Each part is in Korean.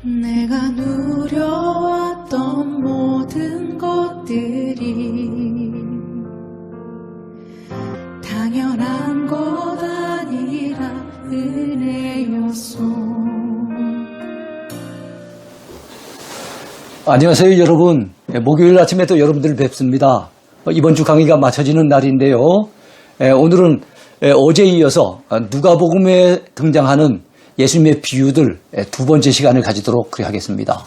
내가 누려왔던 모든 것들이 당연한 것 아니라 은혜였소. 안녕하세요 여러분. 목요일 아침에 또 여러분들 뵙습니다. 이번 주 강의가 마쳐지는 날인데요. 오늘은 어제에 이어서 누가복음에 등장하는 예수님의 비유들 두 번째 시간을 가지도록 하겠습니다.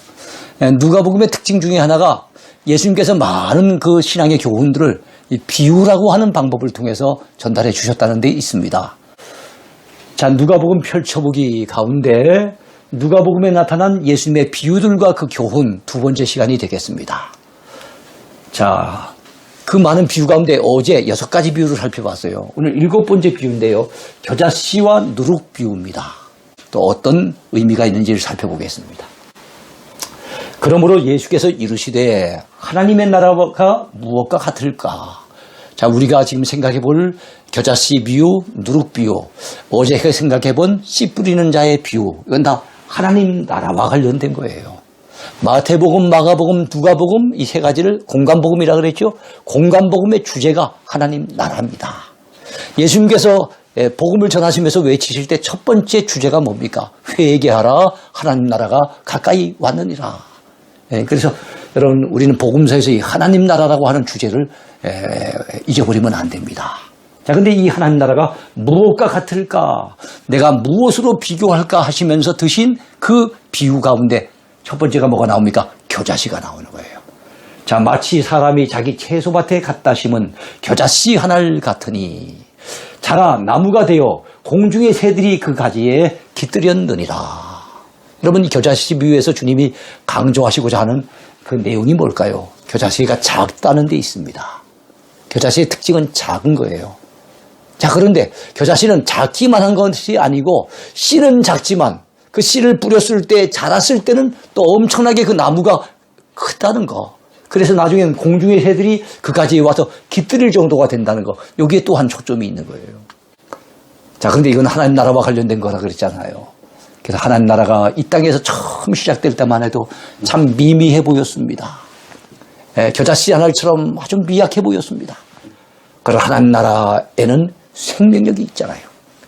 누가복음의 특징 중에 하나가 예수님께서 많은 그 신앙의 교훈들을 비유라고 하는 방법을 통해서 전달해 주셨다는 데 있습니다. 자, 누가복음 펼쳐보기 가운데 누가복음에 나타난 예수님의 비유들과 그 교훈 두 번째 시간이 되겠습니다. 자, 그 많은 비유 가운데 어제 6가지 비유를 살펴봤어요. 오늘 7번째 비유인데요. 겨자씨와 누룩 비유입니다. 또 어떤 의미가 있는지를 살펴보겠습니다. 그러므로 예수께서 이르시되 하나님의 나라가 무엇과 같을까? 자, 우리가 지금 생각해 볼 겨자씨 비유, 누룩 비유, 어제 생각해 본 씨 뿌리는 자의 비유, 이건 다 하나님 나라와 관련된 거예요. 마태복음, 마가복음, 누가복음 이 세 가지를 공간복음이라 그랬죠. 공간복음의 주제가 하나님 나라입니다. 예수님께서 복음을 전하시면서 외치실 때 첫 번째 주제가 뭡니까? 회개하라, 하나님 나라가 가까이 왔느니라. 그래서 여러분, 우리는 복음서에서 이 하나님 나라라고 하는 주제를 잊어버리면 안 됩니다. 자, 근데 이 하나님 나라가 무엇과 같을까? 내가 무엇으로 비교할까 하시면서 드신 그 비유 가운데 첫 번째가 뭐가 나옵니까? 겨자씨가 나오는 거예요. 자, 마치 사람이 자기 채소밭에 갖다 심은 겨자씨 하나를 같으니 자라 나무가 되어 공중의 새들이 그 가지에 깃들였느니라. 여러분, 이 겨자씨 비유에서 주님이 강조하시고자 하는 그 내용이 뭘까요? 겨자씨가 작다는 데 있습니다. 겨자씨의 특징은 작은 거예요. 자, 그런데 겨자씨는 작기만 한 것이 아니고 씨는 작지만 그 씨를 뿌렸을 때 자랐을 때는 또 엄청나게 그 나무가 크다는 거. 그래서 나중에는 공중의 새들이 그 가지에 와서 깃들일 정도가 된다는 거. 여기에 또한 초점이 있는 거예요. 자, 그런데 이건 하나님 나라와 관련된 거라 그랬잖아요. 그래서 하나님 나라가 이 땅에서 처음 시작될 때만 해도 참 미미해 보였습니다. 겨자씨 하나처럼 아주 미약해 보였습니다. 그러나 하나님 나라에는 생명력이 있잖아요.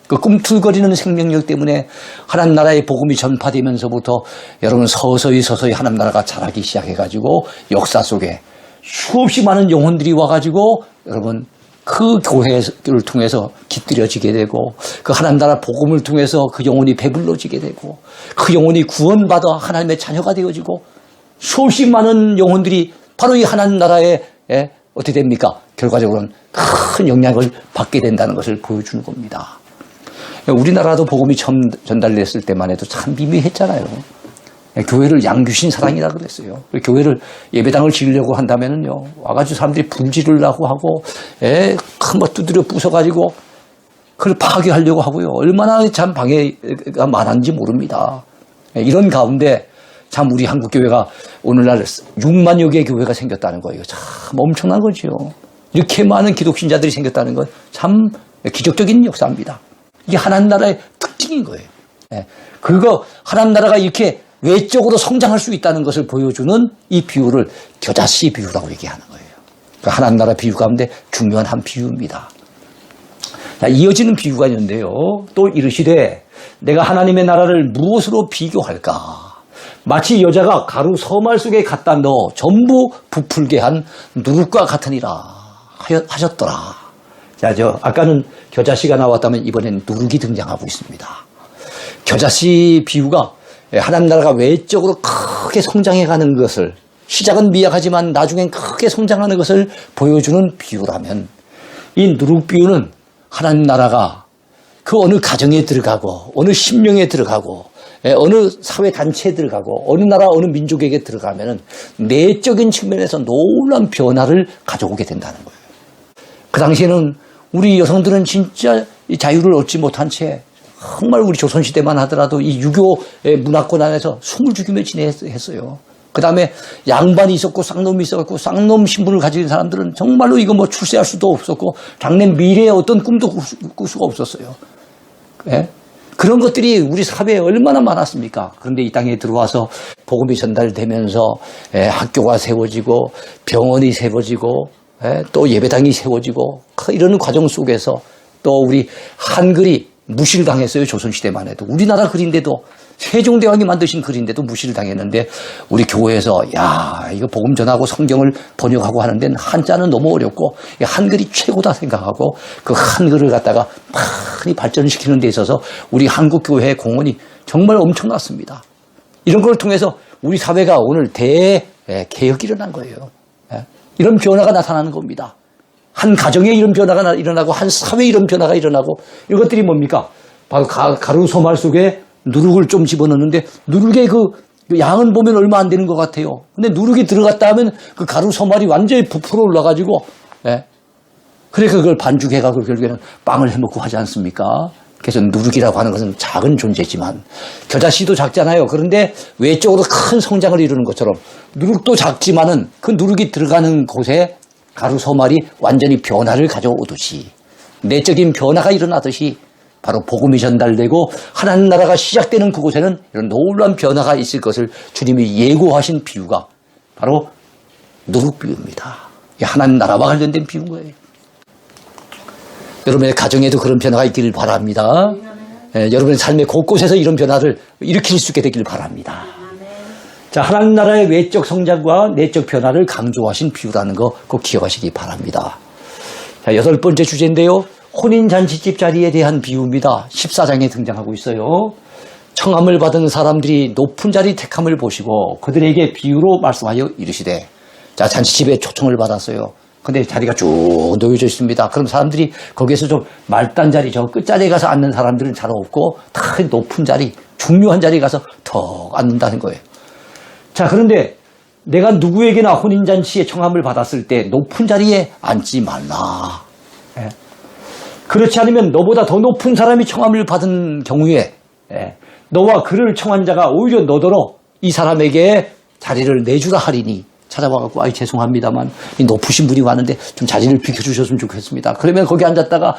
그 꿈틀거리는 생명력 때문에 하나님 나라의 복음이 전파되면서부터 여러분 서서히 하나님 나라가 자라기 시작해가지고 역사 속에 수없이 많은 영혼들이 와가지고 여러분 그 교회를 통해서 깃들여지게 되고 그 하나님 나라 복음을 통해서 그 영혼이 배불러지게 되고 그 영혼이 구원받아 하나님의 자녀가 되어지고 수없이 많은 영혼들이 바로 이 하나님 나라에 어떻게 됩니까? 결과적으로는 큰 영향을 받게 된다는 것을 보여주는 겁니다. 우리나라도 복음이 처음 전달됐을 때만 해도 참 미미했잖아요. 교회를 양귀신 사랑이라 그랬어요. 교회를 예배당을 지으려고 한다면은요, 와가지고 사람들이 불지르려고 하고, 큰 거 두드려 부숴가지고, 그걸 파괴하려고 하고요. 얼마나 참 방해가 많았는지 모릅니다. 이런 가운데 참 우리 한국교회가 오늘날 6만여 개의 교회가 생겼다는 거예요. 참 엄청난 거죠. 이렇게 많은 기독신자들이 생겼다는 건 참 기적적인 역사입니다. 이게 하나님 나라의 특징인 거예요. 그거 하나님 나라가 이렇게 외적으로 성장할 수 있다는 것을 보여주는 이 비유를 겨자씨 비유라고 얘기하는 거예요. 그러니까 하나님 나라 비유 가운데 중요한 한 비유입니다. 자, 이어지는 비유가 있는데요. 또 이르시되 내가 하나님의 나라를 무엇으로 비교할까? 마치 여자가 가루 서말 속에 갖다 넣어 전부 부풀게 한 누룩과 같으니라 하셨더라. 자, 아까는 겨자씨가 나왔다면 이번엔 누룩이 등장하고 있습니다. 겨자씨 비유가 하나님 나라가 외적으로 크게 성장해가는 것을, 시작은 미약하지만 나중엔 크게 성장하는 것을 보여주는 비유라면, 이 누룩 비유는 하나님 나라가 그 어느 가정에 들어가고 어느 심령에 들어가고 어느 사회단체에 들어가고 어느 나라 어느 민족에게 들어가면 내적인 측면에서 놀라운 변화를 가져오게 된다는 거예요. 그 당시에는 우리 여성들은 진짜 이 자유를 얻지 못한 채 정말 우리 조선시대만 하더라도 이 유교의 문화권 안에서 숨을 죽이며 지냈어요. 그 다음에 양반이 있었고 쌍놈이 있었고 쌍놈 신분을 가진 사람들은 정말로 이거 뭐 출세할 수도 없었고 장래 미래의 어떤 꿈도 꿀 수가 없었어요. 그런 것들이 우리 사회에 얼마나 많았습니까? 그런데 이 땅에 들어와서 복음이 전달되면서 학교가 세워지고 병원이 세워지고 또 예배당이 세워지고 이런 과정 속에서 또 우리 한글이 무실당했어요. 조선시대만 해도. 우리나라 글인데도 세종대왕이 만드신 글인데도 무시를 당했는데 우리 교회에서 야 이거 복음 전하고 성경을 번역하고 하는 데는 한자는 너무 어렵고 한글이 최고다 생각하고 그 한글을 갖다가 많이 발전시키는 데 있어서 우리 한국교회의 공헌이 정말 엄청났습니다. 이런 걸 통해서 우리 사회가 오늘 대개혁이 일어난 거예요. 이런 변화가 나타나는 겁니다. 한 가정에 이런 변화가 일어나고 한 사회에 이런 변화가 일어나고 이것들이 뭡니까? 바로 가루 소말 속에 누룩을 좀 집어넣는데 누룩의 그 양은 보면 얼마 안 되는 것 같아요. 근데 누룩이 들어갔다 하면 그 가루 소말이 완전히 부풀어 올라가지고 그래서 그걸 반죽해가지고 결국에는 빵을 해먹고 하지 않습니까? 그래서 누룩이라고 하는 것은 작은 존재지만 겨자씨도 작잖아요. 그런데 외적으로 큰 성장을 이루는 것처럼 누룩도 작지만은 그 누룩이 들어가는 곳에 가루 소말이 완전히 변화를 가져오듯이 내적인 변화가 일어나듯이 바로 복음이 전달되고 하나님 나라가 시작되는 그곳에는 이런 놀라운 변화가 있을 것을 주님이 예고하신 비유가 바로 누룩 비유입니다. 하나님 나라와 관련된 비유인 거예요. 여러분의 가정에도 그런 변화가 있기를 바랍니다. 여러분의 삶의 곳곳에서 이런 변화를 일으킬 수 있게 되기를 바랍니다. 자, 하나님 나라의 외적 성장과 내적 변화를 강조하신 비유라는 거 꼭 기억하시기 바랍니다. 자, 8번째 주제인데요. 혼인잔치집 자리에 대한 비유입니다. 14장에 등장하고 있어요. 청함을 받은 사람들이 높은 자리 택함을 보시고 그들에게 비유로 말씀하여 이르시되 자, 잔치집에 초청을 받았어요. 근데 자리가 쭉 놓여져 있습니다. 그럼 사람들이 거기에서 좀 말단 자리, 저 끝자리에 가서 앉는 사람들은 잘 없고 다 높은 자리, 중요한 자리에 가서 턱 앉는다는 거예요. 자, 그런데 내가 누구에게나 혼인잔치에 청함을 받았을 때 높은 자리에 앉지 말라. 그렇지 않으면 너보다 더 높은 사람이 청함을 받은 경우에 너와 그를 청한 자가 오히려 너더러 이 사람에게 자리를 내주라 하리니 찾아와갖고 아이 죄송합니다만 이 높으신 분이 왔는데 좀 자리를 비켜주셨으면 좋겠습니다. 그러면 거기 앉았다가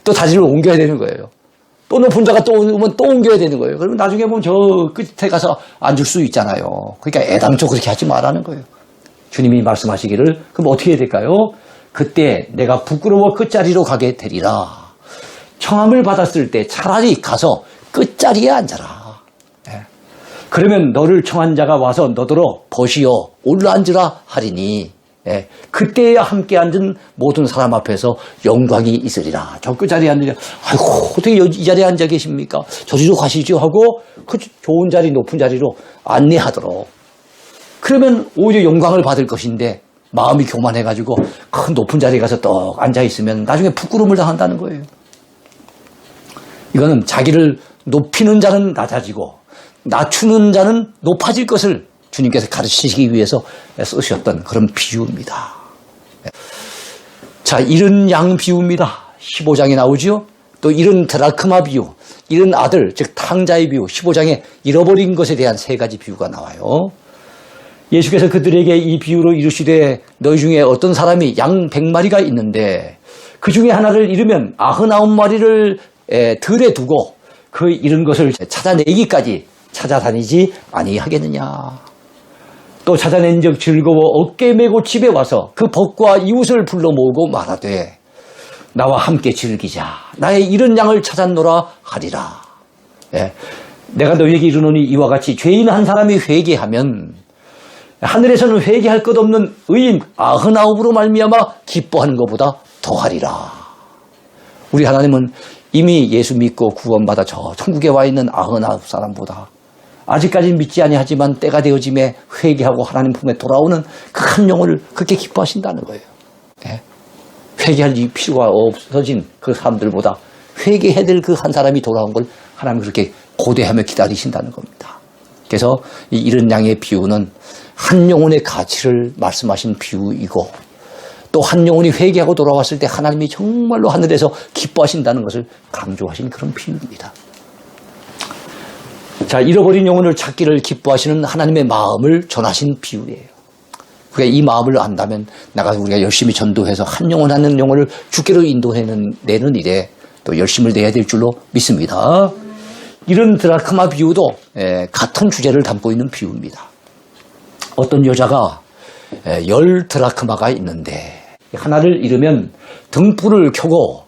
또 자리를 옮겨야 되는 거예요. 또 높은 자가 또 오면 또 옮겨야 되는 거예요. 그러면 나중에 보면 저 끝에 가서 앉을 수 있잖아요. 그러니까 애당초 그렇게 하지 말라는 거예요. 주님이 말씀하시기를 그럼 어떻게 해야 될까요? 그때 내가 부끄러워 끝자리로 가게 되리라. 청함을 받았을 때 차라리 가서 끝자리에 앉아라. 그러면 너를 청한 자가 와서 너더러 벗이여 올라앉으라 하리니 그때야 함께 앉은 모든 사람 앞에서 영광이 있으리라. 저 끝자리에 앉으려 아이고 어떻게 이 자리에 앉아 계십니까? 저리로 가시죠 하고 그 좋은 자리 높은 자리로 안내하도록. 그러면 오히려 영광을 받을 것인데 마음이 교만해가지고 큰 높은 자리에 가서 떡 앉아있으면 나중에 부끄러움을 당한다는 거예요. 이거는 자기를 높이는 자는 낮아지고 낮추는 자는 높아질 것을 주님께서 가르치시기 위해서 쓰셨던 그런 비유입니다. 자, 이른 양 비유입니다. 15장에 나오죠. 또 이른 드라크마 비유, 이른 아들, 즉 탕자의 비유, 15장에 잃어버린 것에 대한 3가지 비유가 나와요. 예수께서 그들에게 이 비유로 이르시되 너희 중에 어떤 사람이 양 100마리가 있는데 그 중에 하나를 잃으면 99마리를 들에 두고 그 잃은 것을 찾아내기까지 찾아다니지 아니하겠느냐. 또 찾아낸 적 즐거워 어깨 메고 집에 와서 그 벗과 이웃을 불러 모으고 말하되 나와 함께 즐기자. 나의 잃은 양을 찾았노라 하리라. 내가 너희에게 이르노니 이와 같이 죄인 한 사람이 회개하면 하늘에서는 회개할 것 없는 의인 99으로 말미암아 기뻐하는 것보다 더하리라. 우리 하나님은 이미 예수 믿고 구원받아 저 천국에 와 있는 99사람보다 아직까지 믿지 아니하지만 때가 되어짐에 회개하고 하나님 품에 돌아오는 그 한 영혼을 그렇게 기뻐하신다는 거예요. 회개할 필요가 없어진 그 사람들보다 회개해야 될 그 한 사람이 돌아온 걸 하나님 그렇게 고대하며 기다리신다는 겁니다. 그래서 이 잃은 양의 비유는 한 영혼의 가치를 말씀하신 비유이고 또 한 영혼이 회개하고 돌아왔을 때 하나님이 정말로 하늘에서 기뻐하신다는 것을 강조하신 그런 비유입니다. 자, 잃어버린 영혼을 찾기를 기뻐하시는 하나님의 마음을 전하신 비유예요. 그러니까 이 마음을 안다면 우리가 열심히 전도해서 한 영혼을 주께로 인도내는 일에 또 열심을 내야 될 줄로 믿습니다. 이런 드라크마 비유도 같은 주제를 담고 있는 비유입니다. 어떤 여자가 10 드라크마가 있는데 하나를 잃으면 등불을 켜고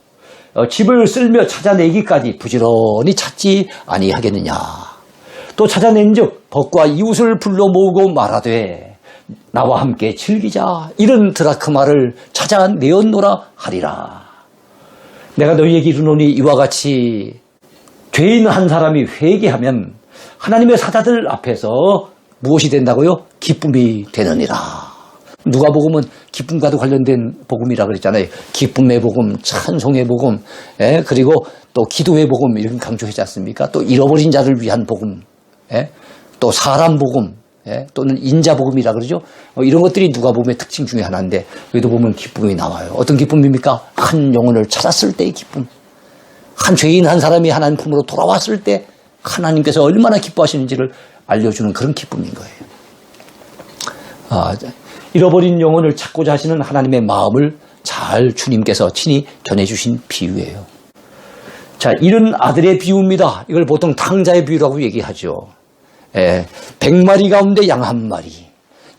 집을 쓸며 찾아내기까지 부지런히 찾지 아니하겠느냐. 또 찾아낸즉 벗과 이웃을 불러 모으고 말하되 나와 함께 즐기자. 이런 드라크마를 찾아내었노라 하리라. 내가 너희에게 이르노니 이와 같이 죄인 한 사람이 회개하면 하나님의 사자들 앞에서 무엇이 된다고요? 기쁨이 되느니라. 누가복음은 기쁨과도 관련된 복음이라 그랬잖아요. 기쁨의 복음, 찬송의 복음, 그리고 또 기도의 복음 이렇게 강조하지 않습니까? 또 잃어버린 자를 위한 복음, 또 사람 복음, 또는 인자 복음이라 그러죠. 이런 것들이 누가복음의 특징 중에 하나인데 여기도 보면 기쁨이 나와요. 어떤 기쁨입니까? 한 영혼을 찾았을 때의 기쁨. 한 죄인 한 사람이 하나님 품으로 돌아왔을 때 하나님께서 얼마나 기뻐하시는지를 알려주는 그런 기쁨인 거예요. 잃어버린 영혼을 찾고자 하시는 하나님의 마음을 잘 주님께서 친히 전해주신 비유예요. 자, 이런 아들의 비유입니다. 이걸 보통 탕자의 비유라고 얘기하죠. 100마리 가운데 양 1마리,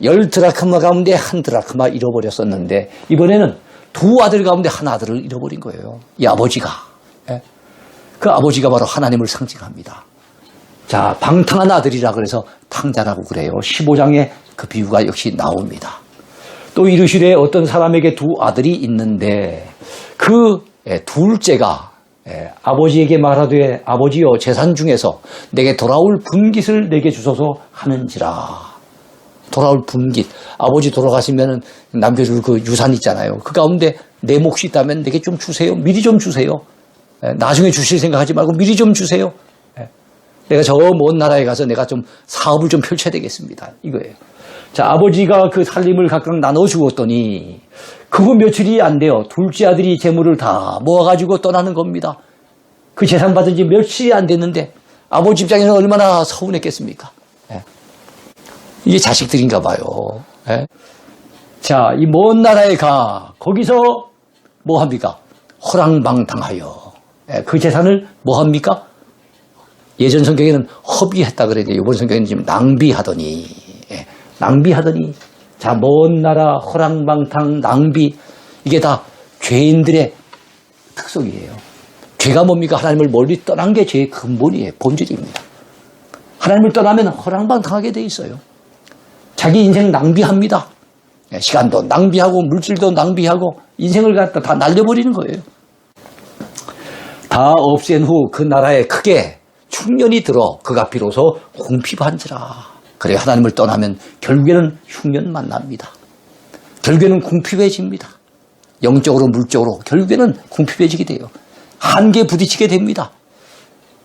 10 드라크마 가운데 1 드라크마 잃어버렸었는데 이번에는 2 아들 가운데 1 아들을 잃어버린 거예요. 이 아버지가. 그 아버지가 바로 하나님을 상징합니다. 자, 방탕한 아들이라 그래서 탕자라고 그래요. 15장에 그 비유가 역시 나옵니다. 또 이르시되 어떤 사람에게 2 아들이 있는데 그 둘째가 아버지에게 말하되 아버지여 재산 중에서 내게 돌아올 분깃을 내게 주소서 하는지라. 돌아올 분깃. 아버지 돌아가시면 남겨줄 그 유산 있잖아요. 그 가운데 내 몫이 있다면 내게 좀 주세요. 미리 좀 주세요. 나중에 주실 생각하지 말고 미리 좀 주세요. 내가 저 먼 나라에 가서 내가 좀 사업을 좀 펼쳐야 되겠습니다. 이거예요. 자, 아버지가 그 살림을 각각 나눠 주었더니 그거 며칠이 안 돼요. 둘째 아들이 재물을 다 모아가지고 떠나는 겁니다. 그 재산 받은 지 며칠이 안 됐는데 아버지 입장에는 얼마나 서운했겠습니까? 이게 자식들인가 봐요. 자, 이 먼 나라에 가 거기서 뭐 합니까? 허랑방탕하여 그 재산을 뭐 합니까? 예전 성경에는 허비했다 그랬는데 이번 성경에는 지금 낭비하더니 낭비하더니 자, 먼 나라 허랑방탕 낭비 이게 다 죄인들의 특성이에요. 죄가 뭡니까? 하나님을 멀리 떠난 게 죄의 근본이에요. 본질입니다. 하나님을 떠나면 허랑방탕하게 돼 있어요. 자기 인생 낭비합니다. 시간도 낭비하고 물질도 낭비하고 인생을 갖다 다 날려버리는 거예요. 다 없앤 후 그 나라에 크게 흉년이 들어 그가 비로소 궁핍한지라. 그래 하나님을 떠나면 결국에는 흉년 만납니다. 결국에는 궁핍해집니다. 영적으로 물적으로 결국에는 궁핍해지게 돼요. 한계에 부딪히게 됩니다.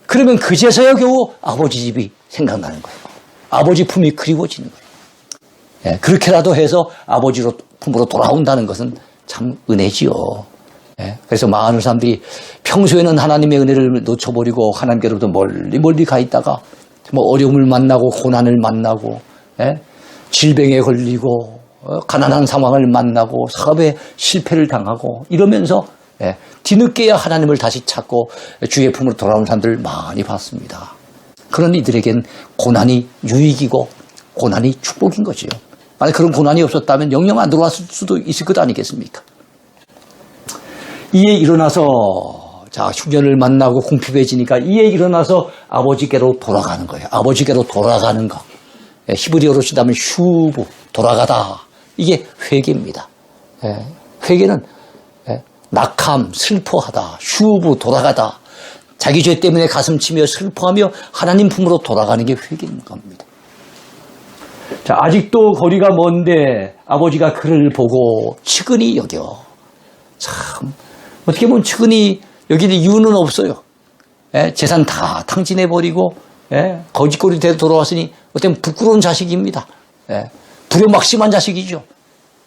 그러면 그제서야 겨우 아버지 집이 생각나는 거예요. 아버지 품이 그리워지는 거예요. 그렇게라도 해서 아버지로 품으로 돌아온다는 것은 참 은혜지요. 그래서 많은 사람들이 평소에는 하나님의 은혜를 놓쳐버리고 하나님께로부터 멀리 가 있다가 뭐 어려움을 만나고 고난을 만나고 질병에 걸리고 가난한 상황을 만나고 사업에 실패를 당하고 이러면서 뒤늦게야 하나님을 다시 찾고 주의 품으로 돌아온 사람들 많이 봤습니다. 그런 이들에겐 고난이 유익이고 고난이 축복인 거지요. 만약 그런 고난이 없었다면 영영 안 들어왔을 수도 있을 것 아니겠습니까? 이에 일어나서 자, 흉년을 만나고 궁핍해지니까 이에 일어나서 아버지께로 돌아가는 거예요. 아버지께로 돌아가는 것. 히브리어로 치다면 슈브, 돌아가다. 이게 회개입니다. 회개는 낙함, 슬퍼하다, 슈브, 돌아가다. 자기 죄 때문에 가슴 치며 슬퍼하며 하나님 품으로 돌아가는 게 회개인 겁니다. 자, 아직도 거리가 먼데 아버지가 그를 보고 측은히 여겨. 참, 어떻게 보면 측은히 여기는 이유는 없어요. 재산 다 탕진해버리고 거짓골이 되어 돌아왔으니 어떤 부끄러운 자식입니다. 불효막심한 자식이죠.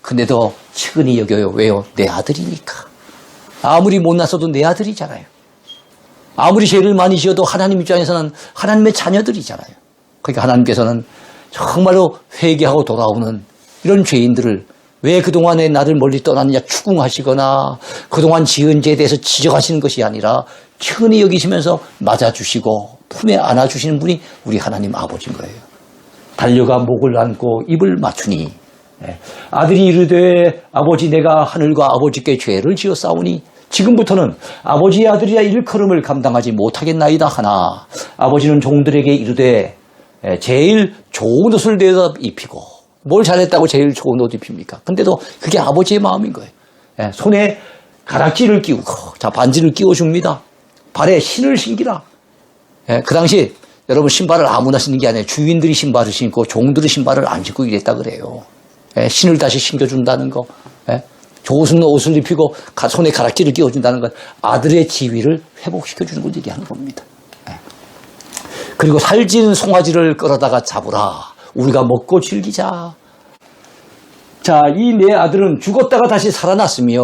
근데도 측은히 여겨요. 왜요? 내 아들이니까. 아무리 못났어도 내 아들이잖아요. 아무리 죄를 많이 지어도 하나님 입장에서는 하나님의 자녀들이잖아요. 그러니까 하나님께서는 정말로 회개하고 돌아오는 이런 죄인들을 왜 그동안에 나를 멀리 떠났느냐 추궁하시거나 그동안 지은 죄에 대해서 지적하시는 것이 아니라 친히 여기시면서 맞아주시고 품에 안아주시는 분이 우리 하나님 아버지인 거예요. 달려가 목을 안고 입을 맞추니 아들이 이르되 아버지 내가 하늘과 아버지께 죄를 지었사오니 지금부터는 아버지의 아들이야 일컬음을 감당하지 못하겠나이다 하나 아버지는 종들에게 이르되 제일 좋은 옷을 내다 입히고 뭘 잘했다고 제일 좋은 옷 입힙니까? 근데도 그게 아버지의 마음인 거예요. 손에 가락지를 끼우고 자 반지를 끼워줍니다. 발에 신을 신기라. 그 당시 여러분 신발을 아무나 신는 게 아니에요. 주인들이 신발을 신고 종들이 신발을 안 신고 이랬다 그래요. 신을 다시 신겨준다는 거. 좋은 옷을 입히고 손에 가락지를 끼워준다는 건 아들의 지위를 회복시켜주는 걸 얘기하는 겁니다. 그리고 살찐 송아지를 끌어다가 잡으라. 우리가 먹고 즐기자. 자, 이 내 아들은 죽었다가 다시 살아났으며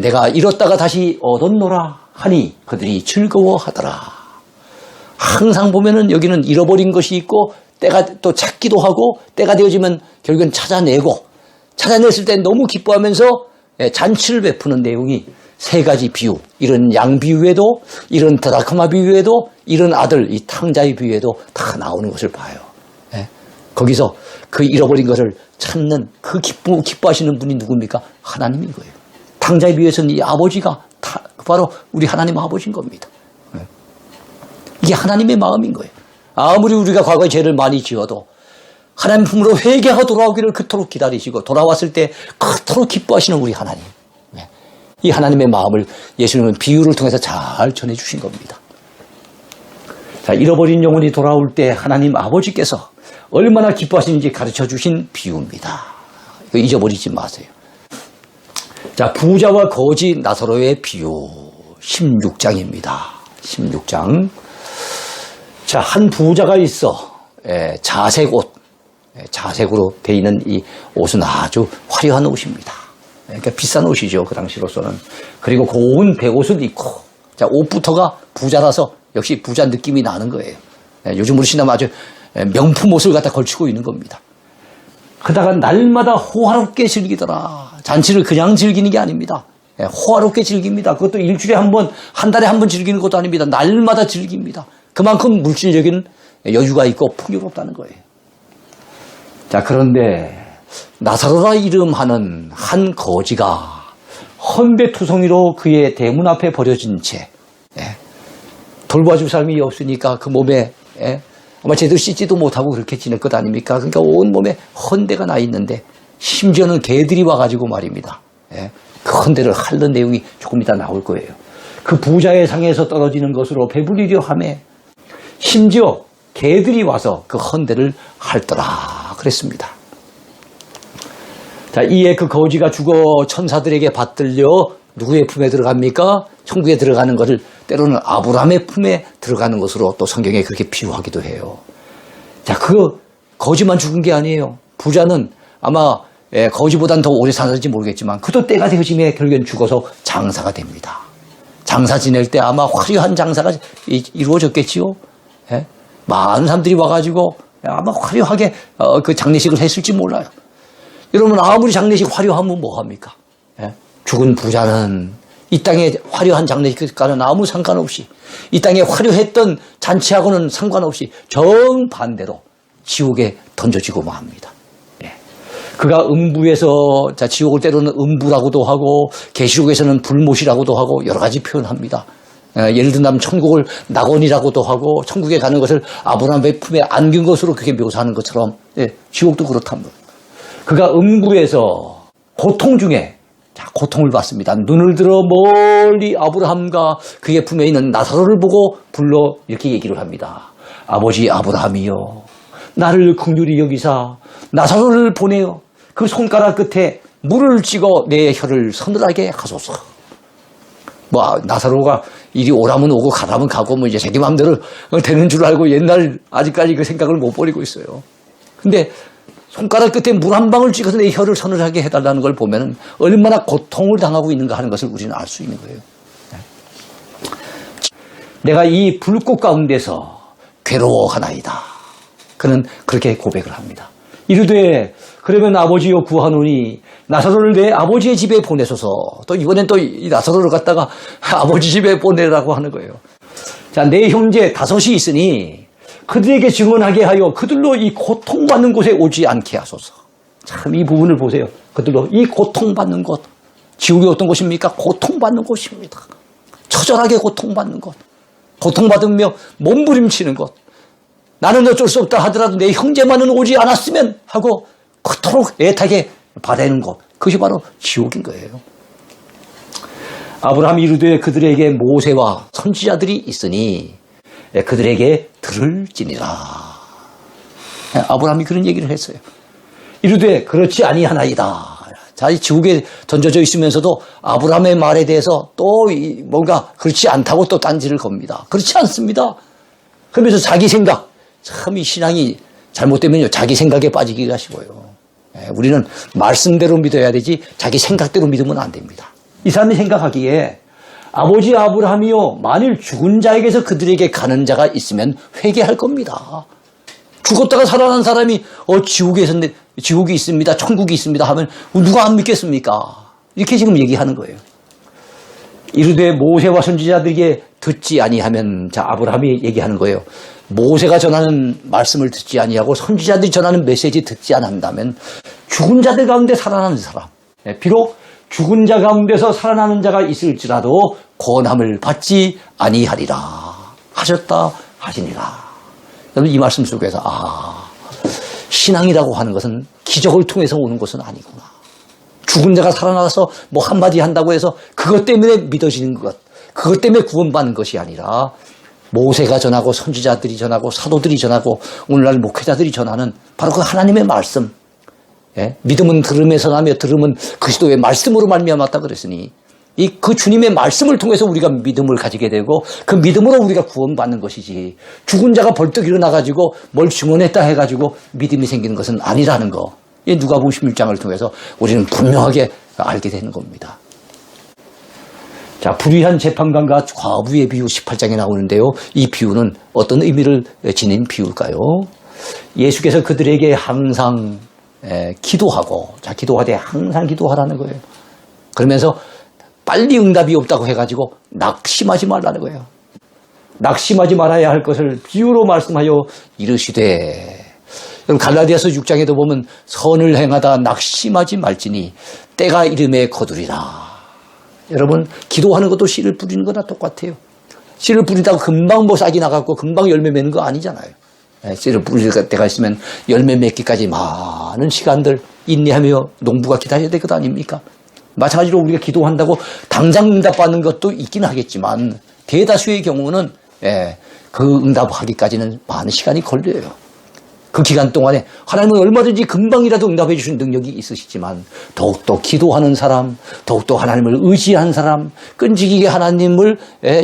내가 잃었다가 다시 얻었노라 하니 그들이 즐거워하더라. 항상 보면은 여기는 잃어버린 것이 있고 때가 또 찾기도 하고 때가 되어지면 결국은 찾아냈을 때 너무 기뻐하면서 잔치를 베푸는 내용이 세 가지 비유, 이런 양 비유에도 이런 드라크마 비유에도 이런 아들, 이 탕자의 비유에도 다 나오는 것을 봐요. 거기서 그 잃어버린 것을 찾는 그 기뻐하시는 분이 누굽니까? 하나님인 거예요. 탕자의 비유에서는 이 아버지가 바로 우리 하나님 아버지인 겁니다. 이게 하나님의 마음인 거예요. 아무리 우리가 과거에 죄를 많이 지어도 하나님 품으로 회개하고 돌아오기를 그토록 기다리시고 돌아왔을 때 그토록 기뻐하시는 우리 하나님. 이 하나님의 마음을 예수님은 비유를 통해서 잘 전해주신 겁니다. 자, 잃어버린 영혼이 돌아올 때 하나님 아버지께서 얼마나 기뻐하시는지 가르쳐 주신 비유입니다. 이거 잊어버리지 마세요. 자, 부자와 거지 나사로의 비유 16장입니다. 16장. 자, 한 부자가 있어. 자색 옷. 자색으로 되어 있는 이 옷은 아주 화려한 옷입니다. 그러니까 비싼 옷이죠. 그 당시로서는. 그리고 고운 배옷을 입고. 자, 옷부터가 부자라서 역시 부자 느낌이 나는 거예요. 요즘으로 신으면 아주 명품 옷을 갖다 걸치고 있는 겁니다. 그러다가 날마다 호화롭게 즐기더라. 잔치를 그냥 즐기는 게 아닙니다. 호화롭게 즐깁니다. 그것도 일주일에 한 번, 한 달에 한 번 즐기는 것도 아닙니다. 날마다 즐깁니다. 그만큼 물질적인 여유가 있고 풍요롭다는 거예요. 자, 그런데 나사로라 이름하는 한 거지가 헌배투성이로 그의 대문 앞에 버려진 채 돌봐줄 사람이 없으니까 그 몸에 아마 제대로 씻지도 못하고 그렇게 지낼 것 아닙니까? 그러니까 온 몸에 헌대가 나 있는데 심지어는 개들이 와가지고 말입니다. 그 헌대를 핥는 내용이 조금 이따 나올 거예요. 그 부자의 상에서 떨어지는 것으로 배불리려 하며 심지어 개들이 와서 그 헌대를 핥더라 그랬습니다. 자, 이에 그 거지가 죽어 천사들에게 받들려 누구의 품에 들어갑니까? 천국에 들어가는 것을 때로는 아브라함의 품에 들어가는 것으로 또 성경에 그렇게 비유하기도 해요. 자, 그 거지만 죽은 게 아니에요. 부자는 아마 거지보다는 더 오래 살았는지 모르겠지만 그도 때가 되어짐에 결국엔 죽어서 장사가 됩니다. 장사 지낼 때 아마 화려한 장사가 이루어졌겠지요. 많은 사람들이 와가지고 아마 화려하게 그 장례식을 했을지 몰라요. 여러분 아무리 장례식 화려하면 뭐합니까? 죽은 부자는 이 땅에 화려한 장례식과는 아무 상관없이 이 땅에 화려했던 잔치하고는 상관없이 정반대로 지옥에 던져지고 맙니다. 그가 음부에서 자 지옥을 때로는 음부라고도 하고 계시록에서는 불못이라고도 하고 여러 가지 표현합니다. 예를 들면 천국을 낙원이라고도 하고 천국에 가는 것을 아브라함의 품에 안긴 것으로 그렇게 묘사하는 것처럼 지옥도 그렇답니다. 그가 음부에서 고통 중에 고통을 받습니다. 눈을 들어 멀리 아브라함과 그의 품에 있는 나사로를 보고 불러 이렇게 얘기를 합니다. 아버지 아브라함이여 나를 긍휼히 여기사 나사로를 보내어 그 손가락 끝에 물을 찍어 내 혀를 서늘하게 하소서. 뭐 나사로가 이리 오라면 오고 가라면 가고 뭐 이제 자기 마음대로 되는 줄 알고 옛날 아직까지 그 생각을 못 버리고 있어요. 근데 손가락 끝에 물 한 방울 찍어서 내 혀를 서늘하게 해달라는 걸 보면 얼마나 고통을 당하고 있는가 하는 것을 우리는 알 수 있는 거예요. 내가 이 불꽃 가운데서 괴로워하나이다. 그는 그렇게 고백을 합니다. 이르되 그러면 아버지여 구하노니 나사로를 내 아버지의 집에 보내소서. 또 이번엔 또 이 나사로를 갖다가 아버지 집에 보내라고 하는 거예요. 자, 내 형제 5이 있으니 그들에게 증언하게 하여 그들로 이 고통받는 곳에 오지 않게 하소서. 참 이 부분을 보세요. 그들로 이 고통받는 곳. 지옥이 어떤 곳입니까? 고통받는 곳입니다. 처절하게 고통받는 곳. 고통받으며 몸부림치는 것. 나는 어쩔 수 없다 하더라도 내 형제만은 오지 않았으면 하고 그토록 애타게 바라는 것. 그것이 바로 지옥인 거예요. 아브라함이 이르되 그들에게 모세와 선지자들이 있으니 그들에게 들을지니라. 아브라함이 그런 얘기를 했어요. 이르되 그렇지 아니하나이다. 자, 이 지옥에 던져져 있으면서도 아브라함의 말에 대해서 또 뭔가 그렇지 않다고 또 딴지를 겁니다. 그렇지 않습니다. 그러면서 자기 생각, 참 이 신앙이 잘못되면요 자기 생각에 빠지기가 쉬워요. 우리는 말씀대로 믿어야 되지 자기 생각대로 믿으면 안 됩니다. 이 사람이 생각하기에 아버지 아브라함이요 만일 죽은 자에게서 그들에게 가는 자가 있으면 회개할 겁니다. 죽었다가 살아난 사람이 지옥이 있습니다. 천국이 있습니다 하면 누가 안 믿겠습니까? 이렇게 지금 얘기하는 거예요. 이르되 모세와 선지자들에게 듣지 아니하면 자 아브라함이 얘기하는 거예요. 모세가 전하는 말씀을 듣지 아니하고 선지자들이 전하는 메시지 듣지 않는다면 죽은 자들 가운데 살아나는 사람 비록 죽은 자 가운데서 살아나는 자가 있을지라도 권함을 받지 아니하리라 하셨다 하시니라. 여러분 이 말씀 속에서 신앙이라고 하는 것은 기적을 통해서 오는 것은 아니구나. 죽은 자가 살아나서 뭐 한마디 한다고 해서 그것 때문에 믿어지는 것, 그것 때문에 구원받는 것이 아니라 모세가 전하고 선지자들이 전하고 사도들이 전하고 오늘날 목회자들이 전하는 바로 그 하나님의 말씀. 믿음은 들음에서 나며 들음은 그리스도의 말씀으로 말미암았다 그랬으니 그 주님의 말씀을 통해서 우리가 믿음을 가지게 되고 그 믿음으로 우리가 구원받는 것이지 죽은 자가 벌떡 일어나가지고 뭘 증언했다 해가지고 믿음이 생기는 것은 아니라는 거. 이 누가복음 16장을 통해서 우리는 분명하게 알게 되는 겁니다. 자, 불의한 재판관과 과부의 비유 18장에 나오는데요. 이 비유는 어떤 의미를 지닌 비유일까요? 예수께서 그들에게 항상 기도하고 자 기도하되 항상 기도하라는 거예요. 그러면서 빨리 응답이 없다고 해가지고 낙심하지 말라는 거예요. 낙심하지 말아야 할 것을 비유로 말씀하여 이르시되 갈라디아서 6장에도 보면 선을 행하다 낙심하지 말지니 때가 이름에 거두리라. 여러분 기도하는 것도 씨를 뿌리는 거나 똑같아요. 씨를 뿌리다가 금방 뭐 싹이 나갖고 금방 열매 맺는 거 아니잖아요. 씨를 뿌릴 때가 있으면 열매 맺기까지 많은 시간들 인내하며 농부가 기다려야 될 것 아닙니까? 마찬가지로 우리가 기도한다고 당장 응답받는 것도 있긴 하겠지만 대다수의 경우는 그 응답하기까지는 많은 시간이 걸려요. 그 기간 동안에 하나님은 얼마든지 금방이라도 응답해 주신 능력이 있으시지만 더욱더 기도하는 사람, 더욱더 하나님을 의지하는 사람, 끈질기게 하나님을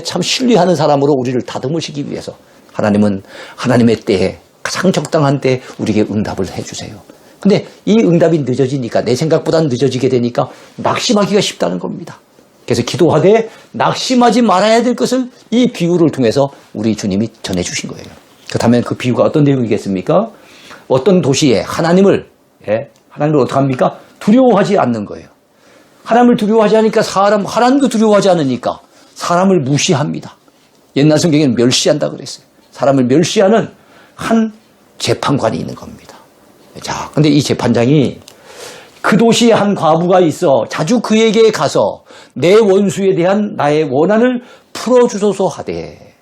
참 신뢰하는 사람으로 우리를 다듬으시기 위해서 하나님은 하나님의 때에 가장 적당한 때에 우리에게 응답을 해 주세요. 근데 이 응답이 늦어지니까 내 생각보다 늦어지게 되니까 낙심하기가 쉽다는 겁니다. 그래서 기도하되 낙심하지 말아야 될 것을 이 비유를 통해서 우리 주님이 전해주신 거예요. 그렇다면 그 비유가 어떤 내용이겠습니까? 어떤 도시에 하나님을 어떻게 합니까? 두려워하지 않는 거예요. 하나님을 두려워하지 않으니까 하나님도 두려워하지 않으니까 사람을 무시합니다. 옛날 성경에는 멸시한다 그랬어요. 사람을 멸시하는 한 재판관이 있는 겁니다. 자, 근데 이 재판장이 그 도시에 한 과부가 있어 자주 그에게 가서 내 원수에 대한 나의 원한을 풀어주소서 하되.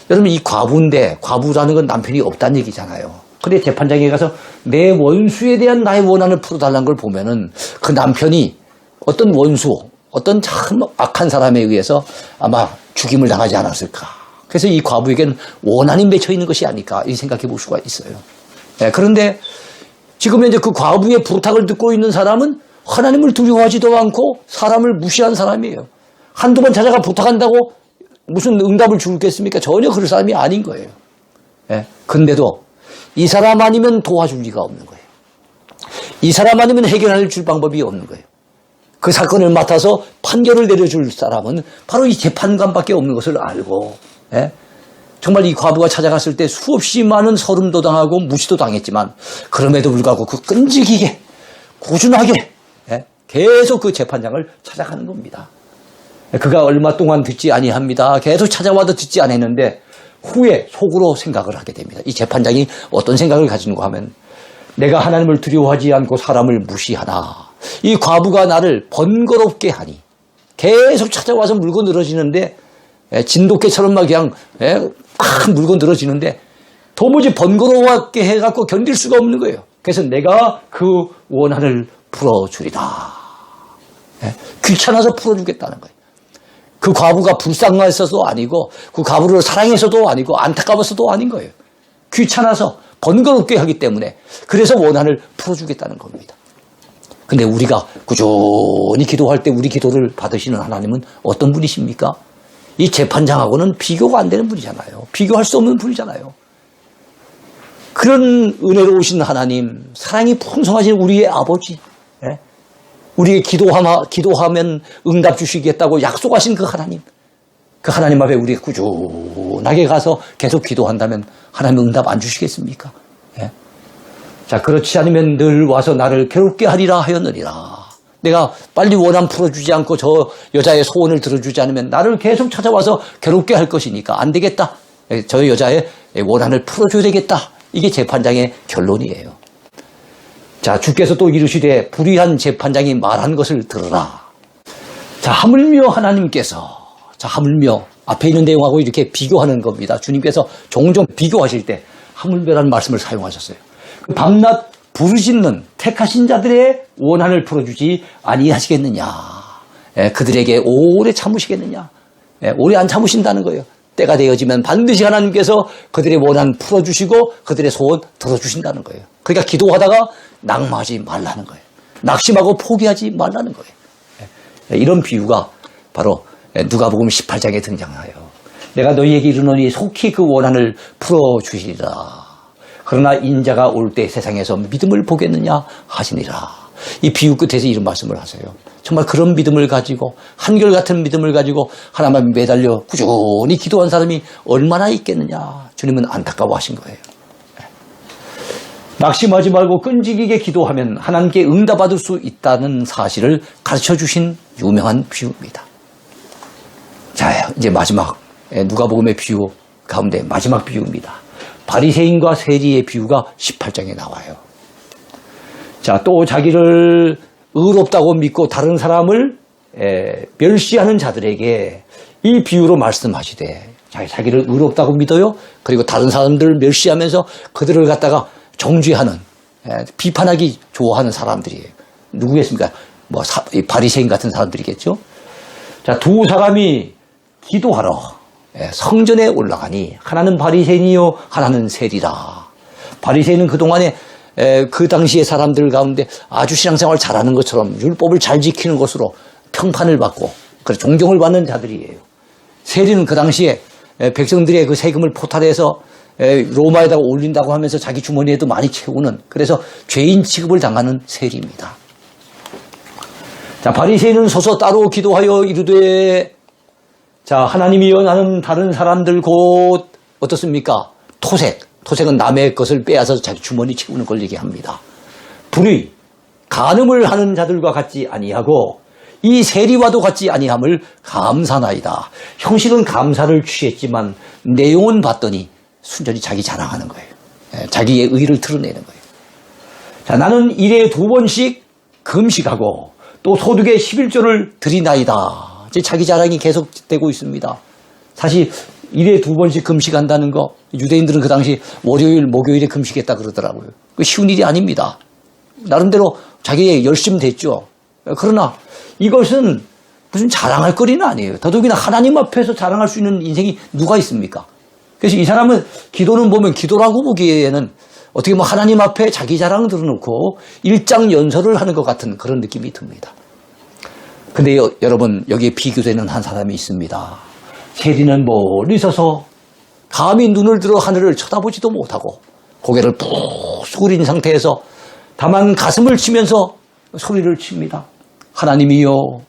여러분 이 과부인데 과부라는 건 남편이 없다는 얘기잖아요. 근데 재판장에 가서 내 원수에 대한 나의 원한을 풀어달라는 걸 보면은 그 남편이 어떤 원수, 어떤 참 악한 사람에 의해서 아마 죽임을 당하지 않았을까. 그래서 이 과부에게는 원한이 맺혀 있는 것이 아닐까 이 생각해 볼 수가 있어요. 그런데 지금 이제 그 과부의 부탁을 듣고 있는 사람은 하나님을 두려워하지도 않고 사람을 무시한 사람이에요. 한두 번 찾아가 부탁한다고 무슨 응답을 주겠습니까? 전혀 그럴 사람이 아닌 거예요. 근데도 이 사람 아니면 도와줄 리가 없는 거예요. 이 사람 아니면 해결할 줄 방법이 없는 거예요. 그 사건을 맡아서 판결을 내려줄 사람은 바로 이 재판관밖에 없는 것을 알고 정말 이 과부가 찾아갔을 때 수없이 많은 서름도 당하고 무시도 당했지만 그럼에도 불구하고 그 끈질기게 꾸준하게 계속 그 재판장을 찾아가는 겁니다. 그가 얼마 동안 듣지 아니합니다. 계속 찾아와도 듣지 않았는데 후에 속으로 생각을 하게 됩니다. 이 재판장이 어떤 생각을 가지는가 하면 내가 하나님을 두려워하지 않고 사람을 무시하나 이 과부가 나를 번거롭게 하니 계속 찾아와서 물고 늘어지는데 진돗개처럼 막 그냥 막 물고 늘어지는데 도무지 번거롭게 해갖고 견딜 수가 없는 거예요. 그래서 내가 그 원한을 풀어주리라. 귀찮아서 풀어주겠다는 거예요. 그 과부가 불쌍해서도 아니고 그 과부를 사랑해서도 아니고 안타까워서도 아닌 거예요. 귀찮아서 번거롭게 하기 때문에 그래서 원한을 풀어주겠다는 겁니다. 근데 우리가 꾸준히 기도할 때 우리 기도를 받으시는 하나님은 어떤 분이십니까? 이 재판장하고는 비교가 안 되는 분이잖아요. 비교할 수 없는 분이잖아요. 그런 은혜로우신 하나님, 사랑이 풍성하신 우리의 아버지, 우리의 기도하면 응답 주시겠다고 약속하신 그 하나님 앞에 우리가 꾸준하게 가서 계속 기도한다면 하나님 응답 안 주시겠습니까? 자, 그렇지 않으면 늘 와서 나를 괴롭게 하리라 하였느니라. 내가 빨리 원한 풀어주지 않고 저 여자의 소원을 들어주지 않으면 나를 계속 찾아와서 괴롭게 할 것이니까 안 되겠다. 저 여자의 원한을 풀어줘야 되겠다. 이게 재판장의 결론이에요. 자, 주께서 또 이르시되 불의한 재판장이 말한 것을 들으라. 자, 하물며 하나님께서 하물며 앞에 있는 내용하고 이렇게 비교하는 겁니다. 주님께서 종종 비교하실 때 하물며라는 말씀을 사용하셨어요. 밤낮 부르짖는 택하신 자들의 원한을 풀어주지 아니하시겠느냐. 그들에게 오래 참으시겠느냐. 오래 안 참으신다는 거예요. 때가 되어지면 반드시 하나님께서 그들의 원한 풀어주시고 그들의 소원 들어주신다는 거예요. 그러니까 기도하다가 낙마하지 말라는 거예요. 낙심하고 포기하지 말라는 거예요. 이런 비유가 바로 누가복음 18장에 등장하여 내가 너희에게 이르노니 속히 그 원한을 풀어주시리라. 그러나 인자가 올 때 세상에서 믿음을 보겠느냐 하시니라. 이 비유 끝에서 이런 말씀을 하세요. 정말 그런 믿음을 가지고 한결같은 믿음을 가지고 하나님만 매달려 꾸준히 기도한 사람이 얼마나 있겠느냐. 주님은 안타까워하신 거예요. 낙심하지 말고 끈질기게 기도하면 하나님께 응답받을 수 있다는 사실을 가르쳐 주신 유명한 비유입니다. 자, 이제 마지막 누가복음의 비유 가운데 마지막 비유입니다. 바리새인과 세리의 비유가 18장에 나와요. 자, 또 자기를 의롭다고 믿고 다른 사람을 멸시하는 자들에게 이 비유로 말씀하시되 자기를 의롭다고 믿어요. 그리고 다른 사람들을 멸시하면서 그들을 갖다가 정죄하는 비판하기 좋아하는 사람들이에요. 누구겠습니까? 바리새인 같은 사람들이겠죠. 자, 두 사람이 기도하러 성전에 올라가니 하나는 바리새인이요 하나는 세리라. 바리새인은 그동안에 그 당시의 사람들 가운데 아주 신앙생활 잘하는 것처럼 율법을 잘 지키는 것으로 평판을 받고 존경을 받는 자들이에요. 세리는 그 당시에 백성들의 그 세금을 포탈해서 로마에다가 올린다고 하면서 자기 주머니에도 많이 채우는, 그래서 죄인 취급을 당하는 세리입니다. 자, 바리새인은 서서 따로 기도하여 이르되, 자, 하나님이여 나는 다른 사람들 곧 어떻습니까? 토색은 남의 것을 빼앗아서 자기 주머니 채우는 걸 얘기합니다. 불의, 간음을 하는 자들과 같지 아니하고 이 세리와도 같지 아니함을 감사나이다. 형식은 감사를 취했지만 내용은 봤더니 순전히 자기 자랑하는 거예요. 자기의 의를 드러내는 거예요. 자, 나는 일에 2번씩 금식하고 또 소득의 11조를 드리나이다. 이제 자기 자랑이 계속되고 있습니다. 사실 일에 2번씩 금식한다는 거, 유대인들은 그 당시 월요일, 목요일에 금식했다 그러더라고요. 그 쉬운 일이 아닙니다. 나름대로 자기의 열심 됐죠. 그러나 이것은 무슨 자랑할 거리는 아니에요. 더더욱이나 하나님 앞에서 자랑할 수 있는 인생이 누가 있습니까? 그래서 이 사람은 기도는 보면 기도라고 보기에는 어떻게 보면 하나님 앞에 자기 자랑 들어놓고 일장연설을 하는 것 같은 그런 느낌이 듭니다. 근데 여러분, 여기에 비교되는 한 사람이 있습니다. 세리는 멀리 서서 감히 눈을 들어 하늘을 쳐다보지도 못하고 고개를 푹 숙인 상태에서 다만 가슴을 치면서 소리를 칩니다. 하나님이여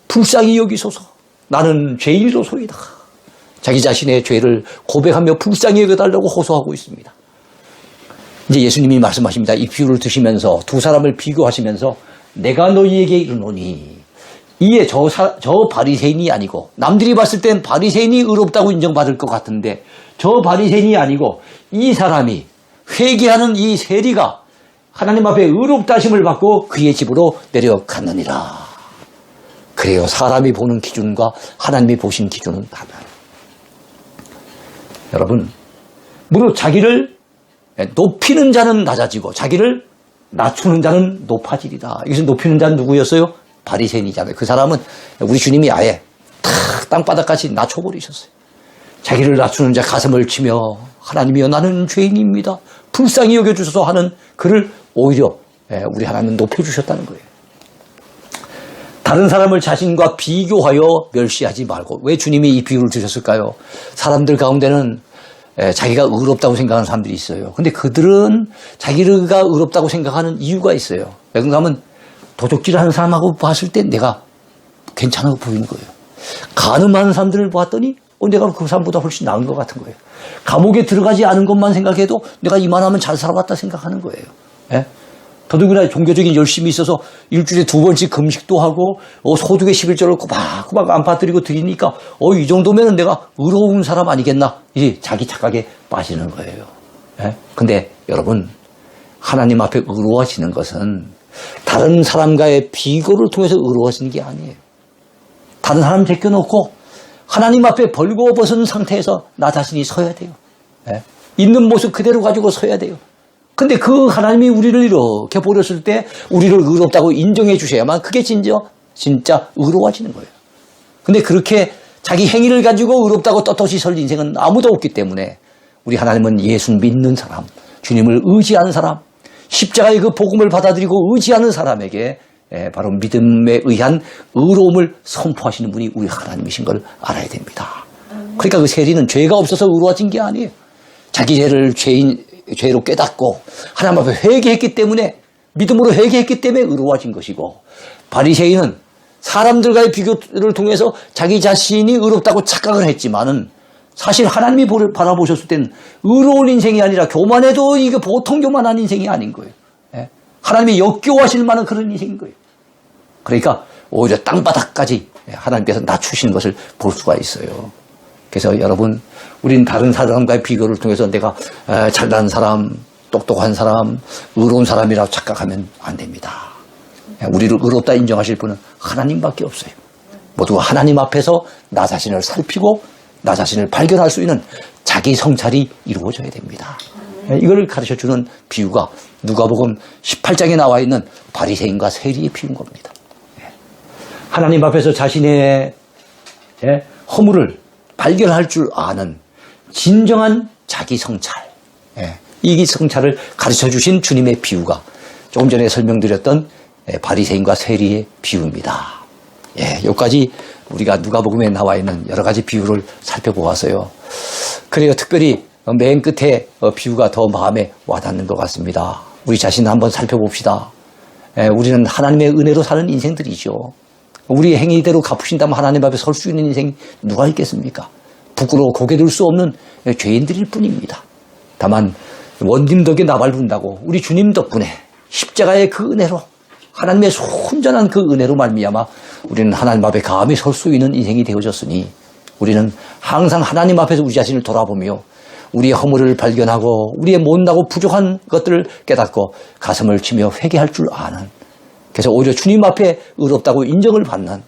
불쌍히 여기소서. 나는 죄인이로소이다. 자기 자신의 죄를 고백하며 불쌍히 여겨달라고 호소하고 있습니다. 이제 예수님이 말씀하십니다. 이 비유를 드시면서 두 사람을 비교하시면서 내가 너희에게 이르노니 이에 저 바리새인이 아니고 남들이 봤을 땐 바리새인이 의롭다고 인정받을 것 같은데 저 바리새인이 아니고 이 사람이 회개하는 이 세리가 하나님 앞에 의롭다 하심을 받고 그의 집으로 내려갔느니라. 그래요. 사람이 보는 기준과 하나님이 보신 기준은 달라요. 여러분, 무릇 자기를 높이는 자는 낮아지고 자기를 낮추는 자는 높아지리다. 여기서 높이는 자는 누구였어요? 바리새인이잖아요. 그 사람은 우리 주님이 아예 탁 땅바닥까지 낮춰버리셨어요. 자기를 낮추는 자 가슴을 치며 하나님이여 나는 죄인입니다. 불쌍히 여겨주소서 하는 그를 오히려 우리 하나님은 높여주셨다는 거예요. 다른 사람을 자신과 비교하여 멸시하지 말고. 왜 주님이 이 비유를 드렸을까요? 사람들 가운데는 자기가 의롭다고 생각하는 사람들이 있어요. 근데 그들은 자기가 의롭다고 생각하는 이유가 있어요. 그런가 하면 도적질하는 사람하고 봤을 때 내가 괜찮아 보이는 거예요. 간음하는 사람들을 봤더니 내가 그 사람보다 훨씬 나은 것 같은 거예요. 감옥에 들어가지 않은 것만 생각해도 내가 이만하면 잘 살아왔다 생각하는 거예요. 예? 더더군다나 종교적인 열심이 있어서 일주일에 2번씩 금식도 하고 소득의 11조를 꼬박꼬박 안팎드리고 드리니까 이 정도면 내가 의로운 사람 아니겠나 이제 자기 착각에 빠지는 거예요. 예? 근데 여러분 하나님 앞에 의로워지는 것은 다른 사람과의 비교를 통해서 의로워지는 게 아니에요. 다른 사람 제껴놓고 하나님 앞에 벌거벗은 상태에서 나 자신이 서야 돼요. 예? 있는 모습 그대로 가지고 서야 돼요. 근데 그 하나님이 우리를 이렇게 보렸을 때 우리를 의롭다고 인정해 주셔야만 그게 진짜 의로워지는 거예요. 근데 그렇게 자기 행위를 가지고 의롭다고 떳떳이 설 인생은 아무도 없기 때문에 우리 하나님은 예수 믿는 사람, 주님을 의지하는 사람, 십자가의 그 복음을 받아들이고 의지하는 사람에게 바로 믿음에 의한 의로움을 선포하시는 분이 우리 하나님이신 걸 알아야 됩니다. 그러니까 그 세리는 죄가 없어서 의로워진 게 아니에요. 자기 죄를 죄로 깨닫고 하나님 앞에 회개했기 때문에 믿음으로 회개했기 때문에 의로워진 것이고 바리새인은 사람들과의 비교를 통해서 자기 자신이 의롭다고 착각을 했지만은 사실 하나님이 바라보셨을 땐 의로운 인생이 아니라 교만해도 이게 보통 교만한 인생이 아닌 거예요. 하나님이 역겨워하실 만한 그런 인생인 거예요. 그러니까 오히려 땅바닥까지 하나님께서 낮추시는 것을 볼 수가 있어요. 그래서 여러분 우린 다른 사람과의 비교를 통해서 내가 잘난 사람, 똑똑한 사람, 의로운 사람이라고 착각하면 안 됩니다. 우리를 의롭다 인정하실 분은 하나님밖에 없어요. 모두 하나님 앞에서 나 자신을 살피고 나 자신을 발견할 수 있는 자기 성찰이 이루어져야 됩니다. 이걸 가르쳐주는 비유가 누가복음 18장에 나와 있는 바리새인과 세리의 비유인 겁니다. 하나님 앞에서 자신의 허물을 발견할 줄 아는 진정한 자기 성찰, 이 성찰을 가르쳐주신 주님의 비유가 조금 전에 설명드렸던 바리새인과 세리의 비유입니다. 여기까지 우리가 누가복음에 나와 있는 여러 가지 비유를 살펴보았어요. 그래요. 특별히 맨 끝에 비유가 더 마음에 와닿는 것 같습니다. 우리 자신을 한번 살펴봅시다. 우리는 하나님의 은혜로 사는 인생들이죠. 우리의 행위대로 갚으신다면 하나님 앞에 설 수 있는 인생 누가 있겠습니까? 부끄러워 고개 들 수 없는 죄인들일 뿐입니다. 다만 원님 덕에 나발분다고 우리 주님 덕분에 십자가의 그 은혜로 하나님의 손전한 그 은혜로 말미암아 우리는 하나님 앞에 감히 설 수 있는 인생이 되어졌으니 우리는 항상 하나님 앞에서 우리 자신을 돌아보며 우리의 허물을 발견하고 우리의 못나고 부족한 것들을 깨닫고 가슴을 치며 회개할 줄 아는, 그래서 오히려 주님 앞에 의롭다고 인정을 받는,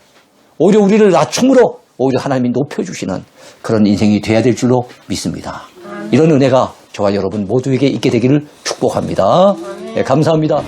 오히려 우리를 낮춤으로 오히려 하나님이 높여주시는 그런 인생이 돼야 될 줄로 믿습니다. 이런 은혜가 저와 여러분 모두에게 있게 되기를 축복합니다. 감사합니다.